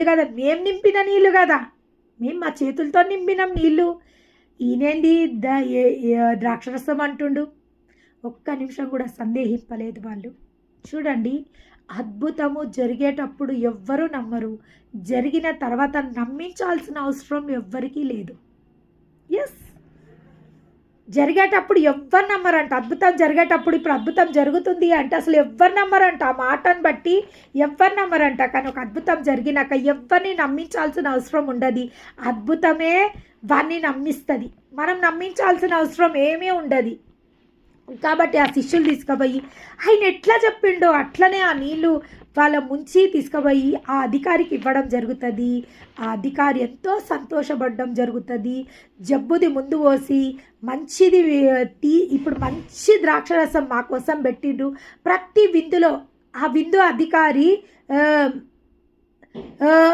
కదా, మేము నింపిన నీళ్ళు కదా, మేము మా చేతులతో నింపినాం నీళ్ళు. ఈయనేంది ద్రాక్షరసం అంటుండు. ఒక్క నిమిషం కూడా సందేహింపలేదు వాళ్ళు. చూడండి, అద్భుతము జరిగేటప్పుడు ఎవ్వరూ నమ్మరు, జరిగిన తర్వాత నమ్మించాల్సిన అవసరం ఎవ్వరికీ లేదు. ఎస్, జరిగేటప్పుడు ఎవ్వరు నమ్మరంట. అద్భుతం జరిగేటప్పుడు, ఇప్పుడు అద్భుతం జరుగుతుంది అంటే అసలు ఎవ్వరు నమ్మరంట. ఆ మాటను బట్టి ఎవ్వరు నమ్మరంట. కానీ ఒక అద్భుతం జరిగినాక ఎవరిని నమ్మించాల్సిన అవసరం ఉండదు. అద్భుతమే వాడిని నమ్మిస్తుంది. మనం నమ్మించాల్సిన అవసరం ఏమీ ఉండదు. కాబట్టి ఆ శిష్యులు తీసుకుపోయి ఆయన ఎట్లా చెప్పిండో అట్లనే ఆ నీళ్ళు వాళ్ళ ముంచి తీసుకుపోయి ఆ అధికారికి ఇవ్వడం జరుగుతుంది. ఆ అధికారి ఎంతో సంతోషపడడం జరుగుతుంది. జబ్బుది ముందు పోసి మంచిది ఇప్పుడు మంచి ద్రాక్షరసం మా కోసం పెట్టిండ్రు. ప్రతి విందులో ఆ విందు అధికారి